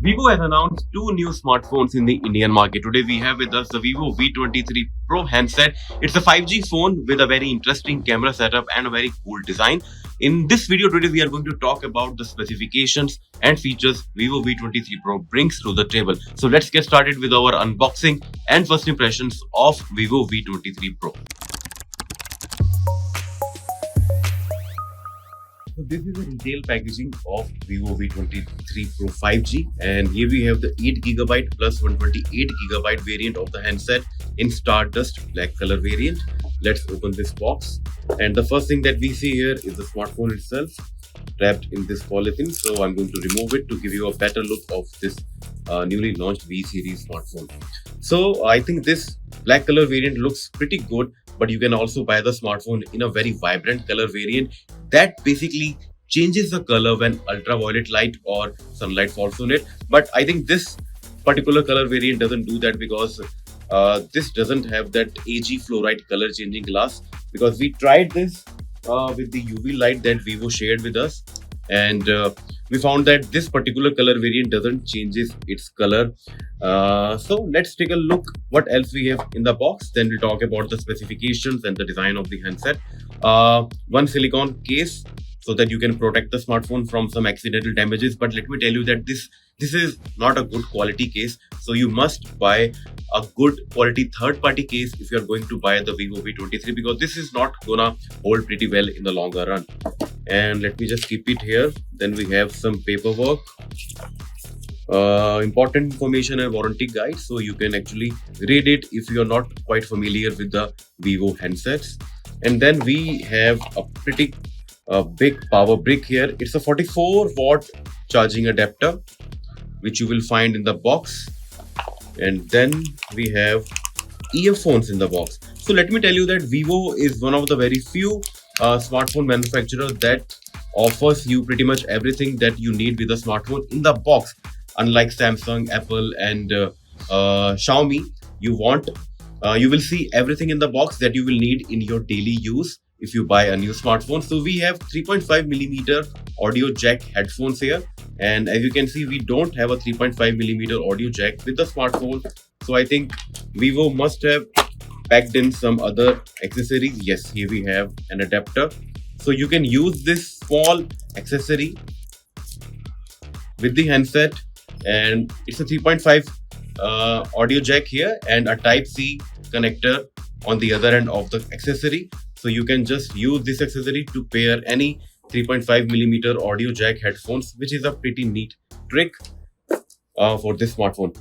Vivo has announced two new smartphones in the Indian market. Today we have with us the Vivo V23 Pro handset. It's a 5G phone with a very interesting camera setup and a very cool design. In this video today we are going to talk about the specifications and features Vivo V23 Pro brings to the table. So let's get started with our unboxing and first impressions of Vivo V23 Pro. So this is a retail packaging of Vivo V23 Pro 5G, and here we have the 8GB plus 128GB variant of the handset in Stardust black color variant. Let's open this box, and the first thing that we see here is the smartphone itself wrapped in this polythene. So I'm going to remove it to give you a better look of this newly launched V series smartphone. So I think this black color variant looks pretty good, but you can also buy the smartphone in a very vibrant color variant that basically changes the color when ultraviolet light or sunlight falls on it. But I think this particular color variant doesn't do that because this doesn't have that AG fluoride color changing glass, because we tried this with the UV light that Vivo shared with us, and we found that this particular color variant doesn't changes its color. So let's take a look what else we have in the box. Then we'll talk about the specifications and the design of the handset. One silicone case so that you can protect the smartphone from some accidental damages. But let me tell you that this is not a good quality case. So you must buy a good quality third-party case if you're going to buy the Vivo V23, because this is not gonna hold pretty well in the longer run. And let me just keep it here. Then we have some paperwork, important information and warranty guide, so you can actually read it if you're not quite familiar with the Vivo handsets. And then we have a pretty big power brick here. It's a 44-watt charging adapter, which you will find in the box. And then we have earphones in the box. So let me tell you that Vivo is one of the very few smartphone manufacturers that offers you pretty much everything that you need with a smartphone in the box. Unlike Samsung, Apple, and Xiaomi, you will see everything in the box that you will need in your daily use if you buy a new smartphone. So we have 3.5mm audio jack headphones here, and as you can see, we don't have a 3.5mm audio jack with the smartphone. So I think Vivo must have packed in some other accessories. Yes, here we have an adapter, so you can use this small accessory with the handset, and it's a 3.5 audio jack here and a Type-C connector on the other end of the accessory. So you can just use this accessory to pair any 3.5mm audio jack headphones, which is a pretty neat trick for this smartphone.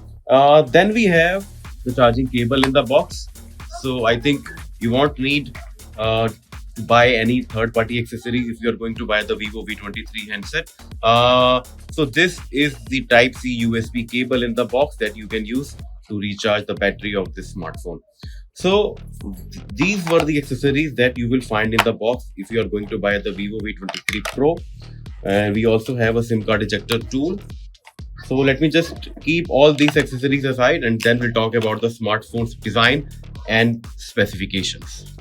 Then we have the charging cable in the box. So I think you won't need to buy any third-party accessories if you're going to buy the Vivo V23 handset. So this is the Type-C USB cable in the box that you can use to recharge the battery of this smartphone. So these were the accessories that you will find in the box if you are going to buy the Vivo V23 Pro. And we also have a SIM card ejector tool. So let me just keep all these accessories aside, and then we'll talk about the smartphone's design and specifications.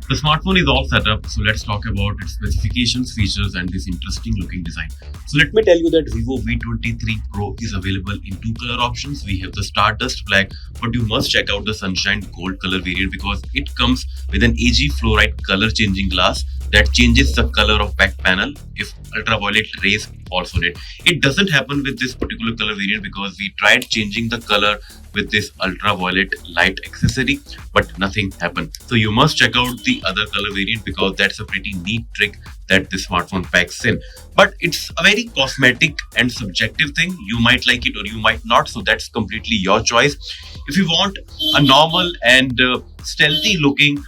The smartphone is all set up, so let's talk about its specifications, features, and this interesting looking design. So let me tell you that Vivo V23 Pro is available in two color options. We have the Stardust Black, but you must check out the Sunshine Gold color variant because it comes with an AG fluoride color changing glass that changes the color of back panel if ultraviolet rays falls on it. It doesn't happen with this particular color variant because we tried changing the color with this ultraviolet light accessory, but nothing happened. So you must check out the other color variant because that's a pretty neat trick that this smartphone packs in. But it's a very cosmetic and subjective thing. You might like it or you might not, so that's completely your choice. If you want a normal and stealthy looking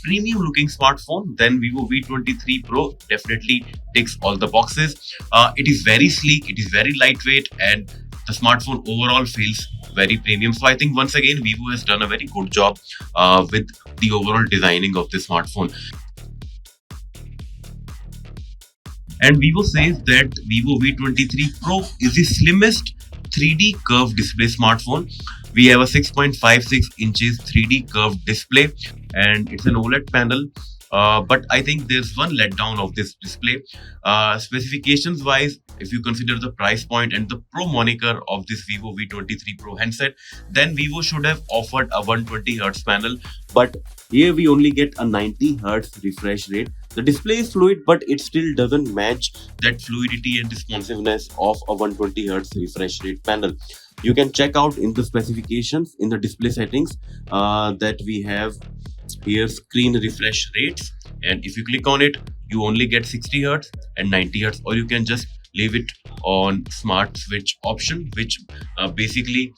premium looking smartphone, then Vivo V23 Pro definitely ticks all the boxes. It is very sleek, it is very lightweight, and the smartphone overall feels very premium. So I think once again Vivo has done a very good job with the overall designing of this smartphone. And Vivo says that Vivo V23 Pro is the slimmest 3D curved display smartphone. We have a 6.56 inches 3D curved display, and it's an OLED panel But I think there's one letdown of this display. Specifications wise, if you consider the price point and the pro moniker of this Vivo V23 Pro handset, then Vivo should have offered a 120 Hz panel. But here we only get a 90 Hz refresh rate. The display is fluid, but it still doesn't match that fluidity and responsiveness of a 120 Hz refresh rate panel. You can check out in the specifications in the display settings that we have here screen refresh rates, and if you click on it, you only get 60 Hz and 90 Hz, or you can just leave it on smart switch option, which basically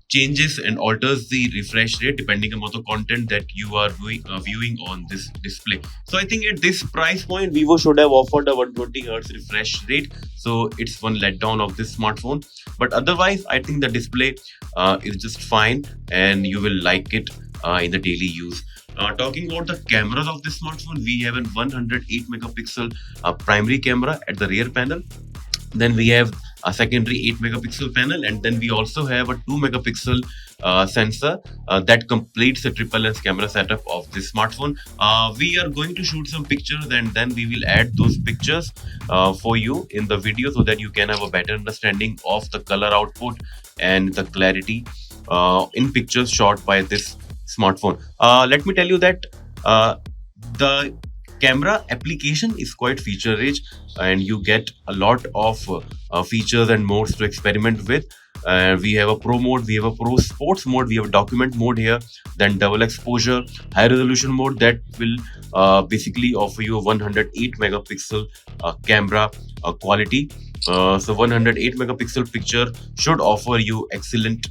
changes and alters the refresh rate depending upon the content that you are viewing on this display. So I think at this price point, Vivo should have offered a 120 Hz refresh rate. So it's one letdown of this smartphone. But otherwise, I think the display is just fine, and you will like it in the daily use. Talking about the cameras of this smartphone, we have a 108 megapixel primary camera at the rear panel. Then we have a secondary 8 megapixel panel, and then we also have a 2 megapixel sensor that completes the triple lens camera setup of this smartphone. We are going to shoot some pictures, and then we will add those pictures for you in the video so that you can have a better understanding of the color output and the clarity in pictures shot by this smartphone. Let me tell you that the camera application is quite feature rich, and you get a lot of features and modes to experiment with. We have a pro mode, we have a pro sports mode, we have a document mode here, then double exposure, high resolution mode that will basically offer you a 108 megapixel camera quality. So 108 megapixel picture should offer you excellent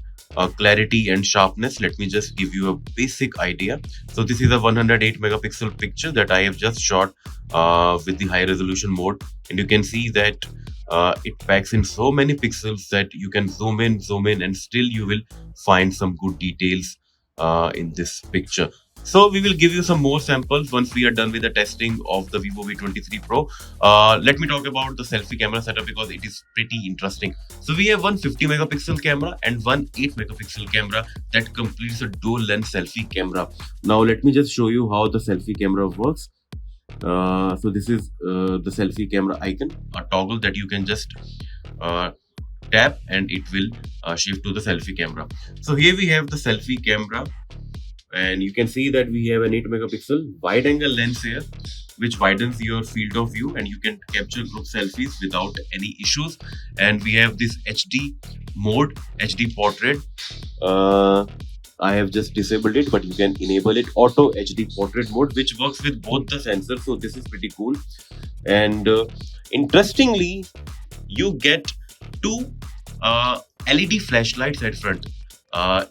clarity and sharpness. Let me just give you a basic idea. So this is a 108 megapixel picture that I have just shot with the high resolution mode, and you can see that it packs in so many pixels that you can zoom in, and still you will find some good details in this picture. So we will give you some more samples once we are done with the testing of the Vivo V23 Pro. Let me talk about the selfie camera setup because it is pretty interesting. So we have one 50 megapixel camera and one 8 megapixel camera that completes a dual lens selfie camera. Now let me just show you how the selfie camera works. So this is the selfie camera icon, a toggle that you can just tap and it will shift to the selfie camera. So here we have the selfie camera, and you can see that we have an 8 megapixel wide angle lens here, which widens your field of view, and you can capture group selfies without any issues. And we have this HD mode, HD portrait. I have just disabled it, but you can enable it, auto HD portrait mode, which works with both the sensors. So this is pretty cool. And interestingly, you get two LED flashlights at front.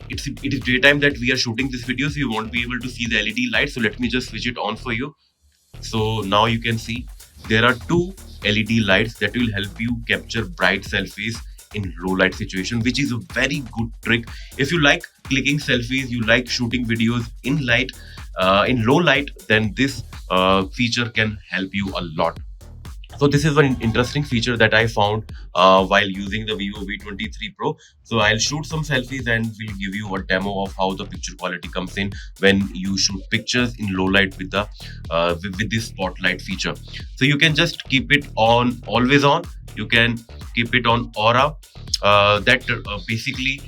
It is daytime that we are shooting this video, so you won't be able to see the LED light. So let me just switch it on for you. So now you can see there are two LED lights that will help you capture bright selfies in low light situation, which is a very good trick. If you like clicking selfies, you like shooting videos in light, in low light, then this feature can help you a lot. So this is one interesting feature that I found while using the Vivo V23 Pro. So I'll shoot some selfies and we'll give you a demo of how the picture quality comes in when you shoot pictures in low light with the with this spotlight feature. So you can just keep it on always on. You can keep it on aura. That basically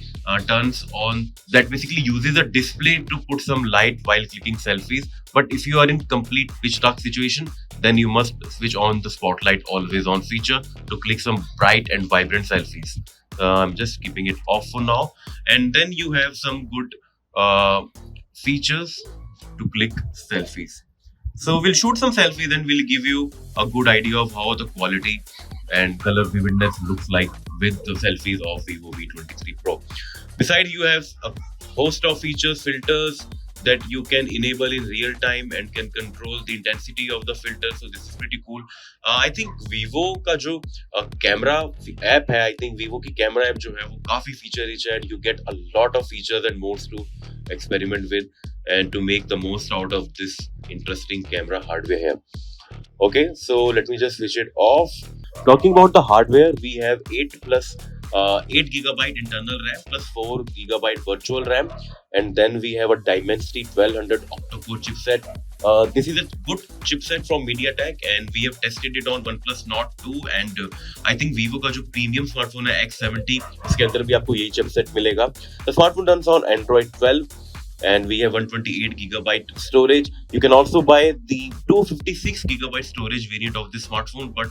turns on, that basically uses a display to put some light while clicking selfies. But if you are in complete pitch dark situation, then you must switch on the spotlight always on feature to click some bright and vibrant selfies. I'm just keeping it off for now, and then you have some good features to click selfies. So we'll shoot some selfies and we'll give you a good idea of how the quality and color vividness looks like with the selfies of Vivo V23 Pro. Besides, you have a host of features, filters that you can enable in real time and can control the intensity of the filter. So this is pretty cool. I think Vivo का जो camera app है, I think Vivo की camera app जो है वो काफी feature rich है, and you get a lot of features and modes to experiment with and to make the most out of this interesting camera hardware here. Okay, so let me just switch it off. Talking about the hardware, we have 8 plus 8 GB internal RAM plus 4 GB virtual RAM, and then we have a Dimensity 1200 octa-core chipset. This is a good chipset from MediaTek, and we have tested it on OnePlus Nord 2, and I think Vivo का जो premium smartphone है X70, इसके अंदर भी आपको यही chipset मिलेगा. The smartphone runs on Android 12. And we have 128 GB storage. You can also buy the 256 GB storage variant of this smartphone, but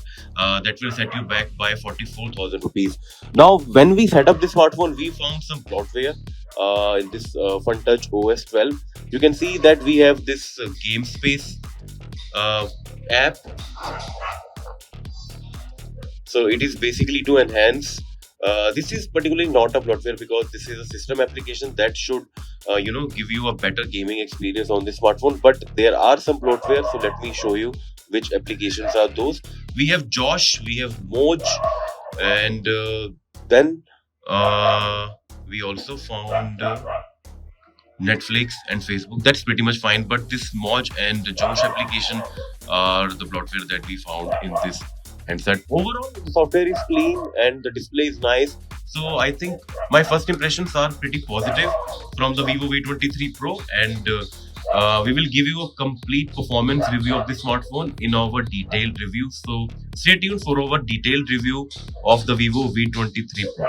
that will set you back by 44,000 rupees. Now, when we set up this smartphone, we found some bloatware in this FunTouch OS 12. You can see that we have this game space app. So it is basically to enhance. This is particularly not a bloatware because this is a system application that should, give you a better gaming experience on this smartphone. But there are some bloatware, so let me show you which applications are those. We have Josh, we have Moj, and then we also found Netflix and Facebook. That's pretty much fine. But this Moj and Josh application are the bloatware that we found in this handset. Overall, the software is clean and the display is nice. So I think my first impressions are pretty positive from the Vivo V23 Pro, and we will give you a complete performance review of the smartphone in our detailed review. So stay tuned for our detailed review of the Vivo V23 Pro.